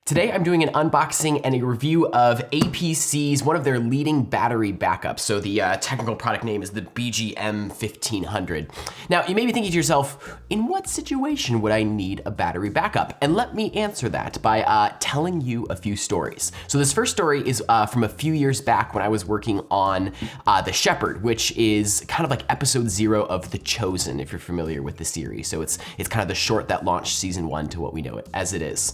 Today I'm doing an unboxing and a review of APC's, one of their leading battery backups. So the technical product name is the BGM 1500. Now you may be thinking to yourself, in what situation would I need a battery backup? And let me answer that by telling you a few stories. So this first story is from a few years back when I was working on The Shepherd, which is kind of like episode 0 of The Chosen, if you're familiar with the series. So it's kind of the short that launched season 1 to what we know it as it is.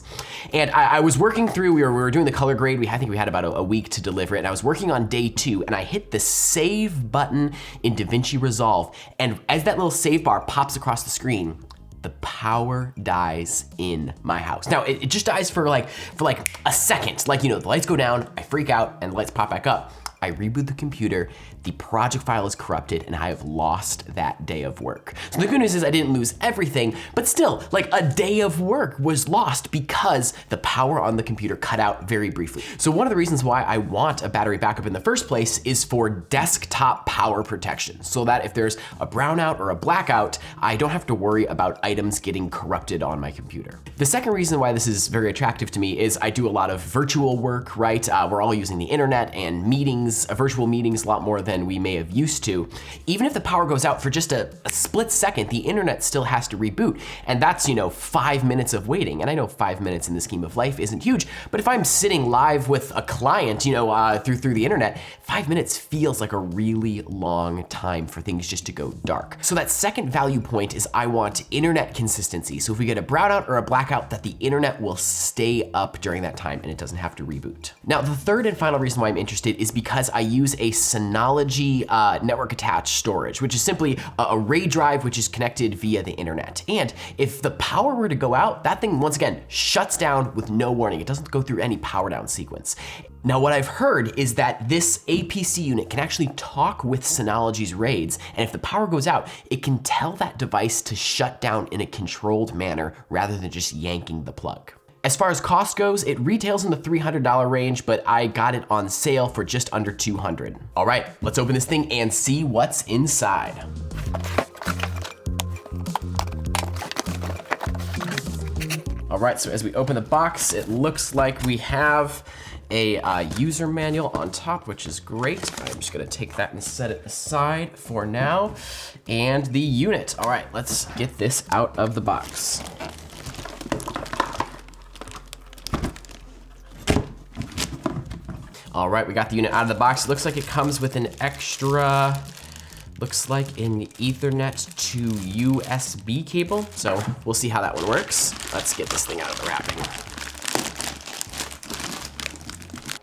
And I was working through, we were doing the color grade. I think we had about a week to deliver it. And I was working on day 2 and I hit the save button in DaVinci Resolve. And as that little save bar pops across the screen, the power dies in my house. Now it just dies for like a second. Like, you know, the lights go down, I freak out and the lights pop back up. I reboot the computer, the project file is corrupted, and I have lost that day of work. So the good news is I didn't lose everything, but still, like a day of work was lost because the power on the computer cut out very briefly. So one of the reasons why I want a battery backup in the first place is for desktop power protection, so that if there's a brownout or a blackout, I don't have to worry about items getting corrupted on my computer. The second reason why this is very attractive to me is I do a lot of virtual work, right? We're all using the internet and meetings, virtual meetings a lot more than we may have used to. Even if the power goes out for just a split second, the internet still has to reboot. And that's, you know, 5 minutes of waiting. And I know 5 minutes in the scheme of life isn't huge, but if I'm sitting live with a client, you know, through the internet, 5 minutes feels like a really long time for things just to go dark. So that second value point is I want internet consistency. So if we get a brownout or a blackout, that the internet will stay up during that time and it doesn't have to reboot. Now, the third and final reason why I'm interested is because I use a Synology network attached storage, which is simply a RAID drive which is connected via the internet. And if the power were to go out, that thing once again shuts down with no warning. It doesn't go through any power down sequence. Now what I've heard is that this APC unit can actually talk with Synology's RAIDs, and if the power goes out, it can tell that device to shut down in a controlled manner rather than just yanking the plug. As far as cost goes, it retails in the $300 range, but I got it on sale for just under $200. All right, let's open this thing and see what's inside. All right, so as we open the box, it looks like we have a user manual on top, which is great. I'm just gonna take that and set it aside for now. And the unit. All right, let's get this out of the box. All right, we got the unit out of the box. It looks like it comes with an extra, looks like an Ethernet to USB cable. So we'll see how that one works. Let's get this thing out of the wrapping.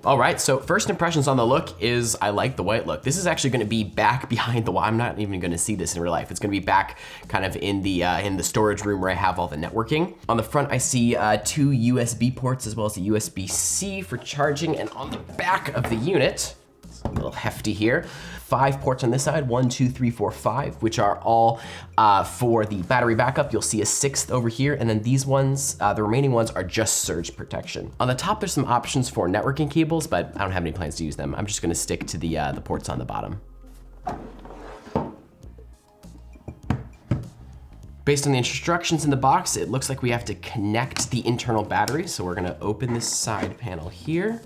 All right, so first impressions on the look is I like the white look. This is actually gonna be back behind the wall. I'm not even gonna see this in real life. It's gonna be back kind of in the storage room where I have all the networking. On the front, I see 2 USB ports as well as a USB-C for charging. And on the back of the unit, it's a little hefty here, 5 ports on this side, 1, 2, 3, 4, 5, which are all for the battery backup. You'll see a 6th over here, and then these ones, the remaining ones are just surge protection. On the top, there's some options for networking cables, but I don't have any plans to use them. I'm just gonna stick to the ports on the bottom. Based on the instructions in the box, it looks like we have to connect the internal battery. So we're gonna open this side panel here.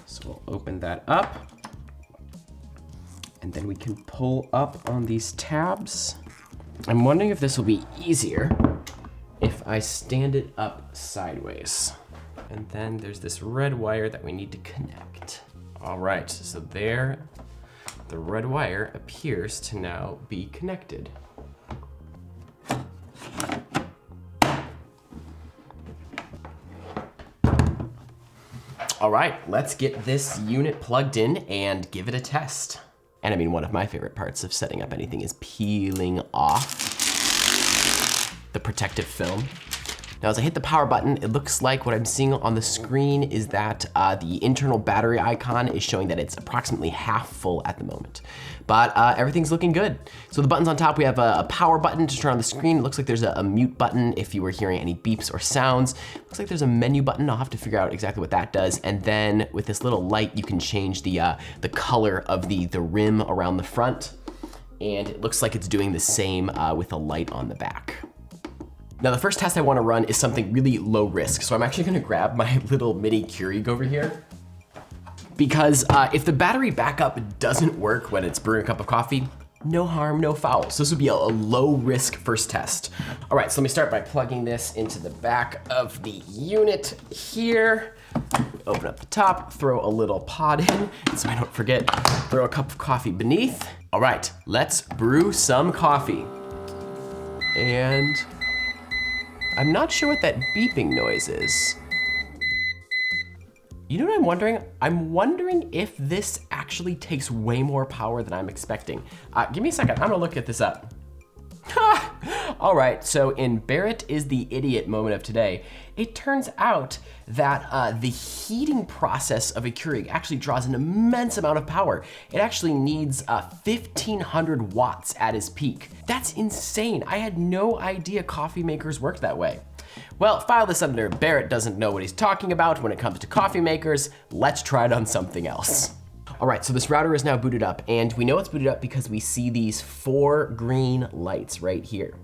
So we'll open that up. And then we can pull up on these tabs. I'm wondering if this will be easier if I stand it up sideways. And then there's this red wire that we need to connect. All right, so there, the red wire appears to now be connected. All right, let's get this unit plugged in and give it a test. And I mean, one of my favorite parts of setting up anything is peeling off the protective film. Now, as I hit the power button, it looks like what I'm seeing on the screen is that the internal battery icon is showing that it's approximately half full at the moment. But everything's looking good. So the buttons on top, we have a power button to turn on the screen. It looks like there's a mute button if you were hearing any beeps or sounds. Looks like there's a menu button. I'll have to figure out exactly what that does. And then with this little light, you can change the color of the rim around the front. And it looks like it's doing the same with a light on the back. Now the first test I wanna run is something really low risk. So I'm actually gonna grab my little mini Keurig over here. Because if the battery backup doesn't work when it's brewing a cup of coffee, no harm, no foul. So this would be a low risk first test. All right, so let me start by plugging this into the back of the unit here. Open up the top, throw a little pod in, so I don't forget, throw a cup of coffee beneath. All right, let's brew some coffee. And I'm not sure what that beeping noise is. You know what I'm wondering? I'm wondering if this actually takes way more power than I'm expecting. Give me a second, I'm gonna look at this up. All right, so in Barrett is the idiot moment of today, it turns out that the heating process of a Keurig actually draws an immense amount of power. It actually needs 1,500 watts at its peak. That's insane. I had no idea coffee makers worked that way. Well, file this under Barrett doesn't know what he's talking about when it comes to coffee makers. Let's try it on something else. All right, so this router is now booted up, and we know it's booted up because we see these 4 green lights right here.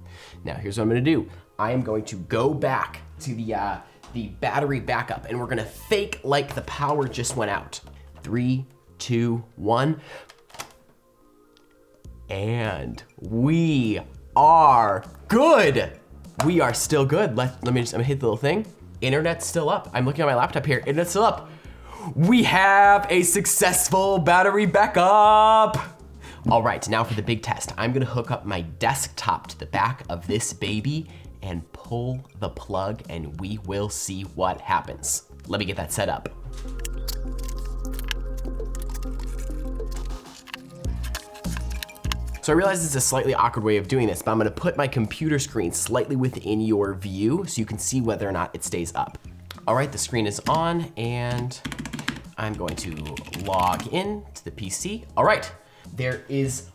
Now, here's what I'm gonna do. I am going to go back to the battery backup, and we're gonna fake like the power just went out. 3, 2, 1. And we are good. We are still good. I'm gonna hit the little thing. Internet's still up. I'm looking at my laptop here, internet's still up. We have a successful battery backup. All right, now for the big test. I'm gonna hook up my desktop to the back of this baby and pull the plug, and we will see what happens. Let me get that set up. So I realize this is a slightly awkward way of doing this, but I'm gonna put my computer screen slightly within your view so you can see whether or not it stays up. All right, the screen is on, and I'm going to log in to the PC. All right, there is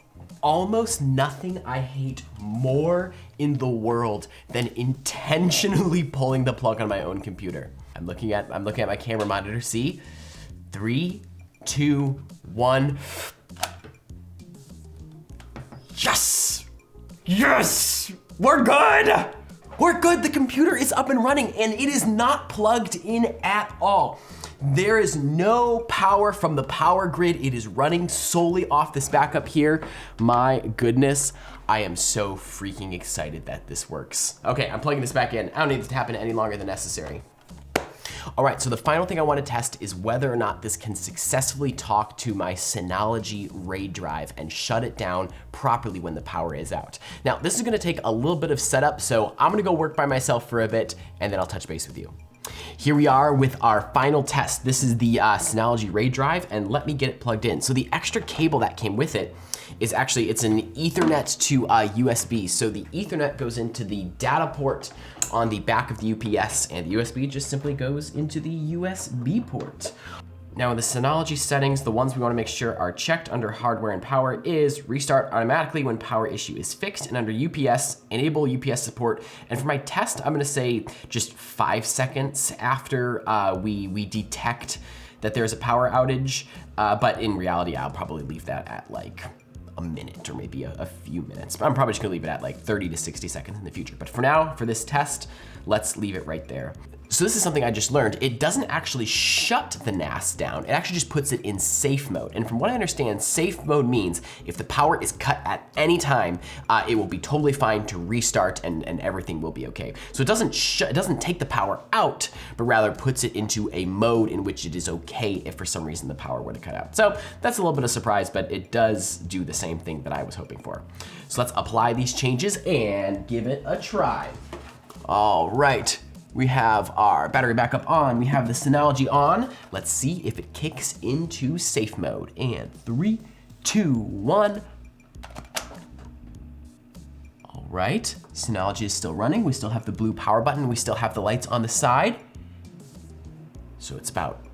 almost nothing I hate more in the world than intentionally pulling the plug on my own computer. I'm looking at my camera monitor, see? 3, 2, 1. Yes! Yes! We're good! We're good, the computer is up and running, and it is not plugged in at all. There is no power from the power grid. It is running solely off this backup here. My goodness, I am so freaking excited that this works. Okay, I'm plugging this back in. I don't need this to happen any longer than necessary. All right, so the final thing I want to test is whether or not this can successfully talk to my Synology RAID drive and shut it down properly when the power is out. Now, this is gonna take a little bit of setup, so I'm gonna go work by myself for a bit, and then I'll touch base with you. Here we are with our final test. This is the Synology RAID drive, and let me get it plugged in. So the extra cable that came with it is actually, it's an Ethernet to USB. So the Ethernet goes into the data port on the back of the UPS, and the USB just simply goes into the USB port. Now in the Synology settings, the ones we wanna make sure are checked under hardware and power is restart automatically when power issue is fixed, and under UPS, enable UPS support. And for my test, I'm gonna say just 5 seconds after we detect that there's a power outage, but in reality, I'll probably leave that at like a minute or maybe a few minutes. But I'm probably just gonna leave it at like 30 to 60 seconds in the future. But for now, for this test, let's leave it right there. So this is something I just learned. It doesn't actually shut the NAS down. It actually just puts it in safe mode. And from what I understand, safe mode means if the power is cut at any time, it will be totally fine to restart and everything will be okay. So it doesn't take the power out, but rather puts it into a mode in which it is okay if for some reason the power were to cut out. So that's a little bit of surprise, but it does do the same thing that I was hoping for. So let's apply these changes and give it a try. All right. We have our battery backup on, we have the Synology on. Let's see if it kicks into safe mode. And 3, 2, 1. All right, Synology is still running. We still have the blue power button. We still have the lights on the side. So it's about,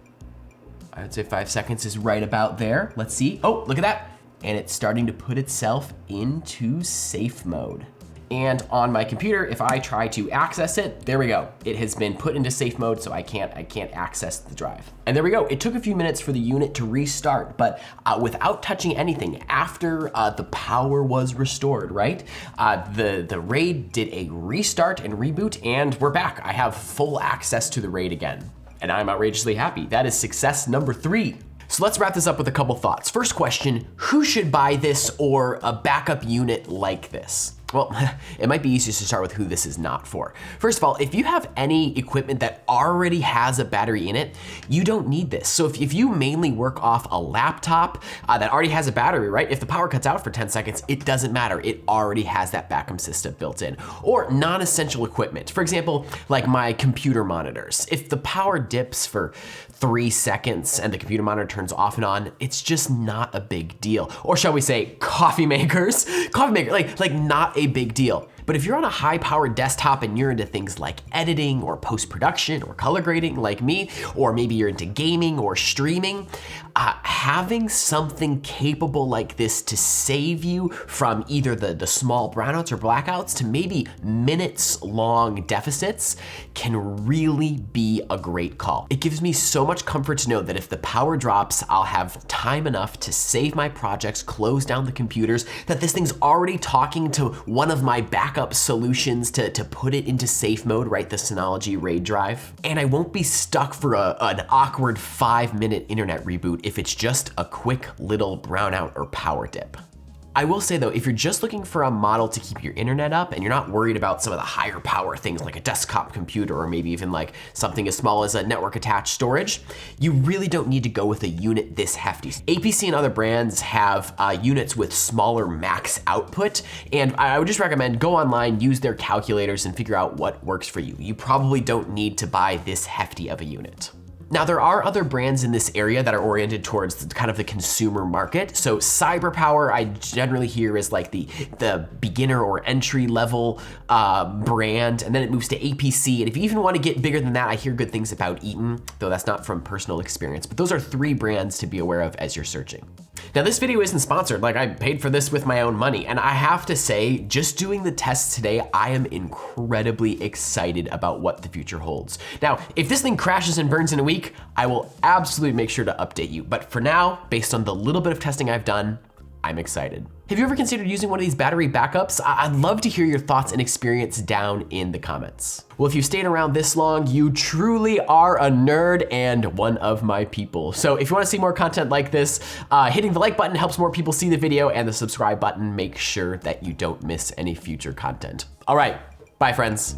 I would say 5 seconds is right about there. Let's see, oh, look at that. And it's starting to put itself into safe mode. And on my computer, if I try to access it, there we go. It has been put into safe mode, so I can't access the drive. And there we go. It took a few minutes for the unit to restart, but without touching anything after the power was restored, right? The RAID did a restart and reboot, and we're back. I have full access to the RAID again, and I'm outrageously happy. That is success number 3. So let's wrap this up with a couple thoughts. First question, who should buy this or a backup unit like this? Well, it might be easiest to start with who this is not for. First of all, if you have any equipment that already has a battery in it, you don't need this. So if you mainly work off a laptop that already has a battery, right? If the power cuts out for 10 seconds, it doesn't matter. It already has that backup system built in. Or non-essential equipment. For example, like my computer monitors. If the power dips for 3 seconds and the computer monitor turns off and on, it's just not a big deal. Or shall we say coffee makers? Coffee maker, like not a big deal. But if you're on a high-powered desktop and you're into things like editing or post-production or color grading like me, or maybe you're into gaming or streaming, having something capable like this to save you from either the small brownouts or blackouts to maybe minutes-long deficits can really be a great call. It gives me so much comfort to know that if the power drops, I'll have time enough to save my projects, close down the computers, that this thing's already talking to one of my backup solutions to put it into safe mode, right? The Synology RAID drive. And I won't be stuck for an awkward 5-minute internet reboot if it's just a quick little brownout or power dip. I will say though, if you're just looking for a model to keep your internet up and you're not worried about some of the higher power things like a desktop computer or maybe even like something as small as a network attached storage, you really don't need to go with a unit this hefty. APC and other brands have units with smaller max output, and I would just recommend go online, use their calculators and figure out what works for you. You probably don't need to buy this hefty of a unit. Now, there are other brands in this area that are oriented towards kind of the consumer market. So CyberPower, I generally hear is like the beginner or entry level brand, and then it moves to APC. And if you even want to get bigger than that, I hear good things about Eaton, though that's not from personal experience. But those are 3 brands to be aware of as you're searching. Now, this video isn't sponsored, like I paid for this with my own money. And I have to say, just doing the tests today, I am incredibly excited about what the future holds. Now, if this thing crashes and burns in a week, I will absolutely make sure to update you. But for now, based on the little bit of testing I've done, I'm excited. Have you ever considered using one of these battery backups? I'd love to hear your thoughts and experience down in the comments. Well, if you've stayed around this long, you truly are a nerd and one of my people. So if you want to see more content like this, hitting the like button helps more people see the video, and the subscribe button makes sure that you don't miss any future content. All right, bye friends.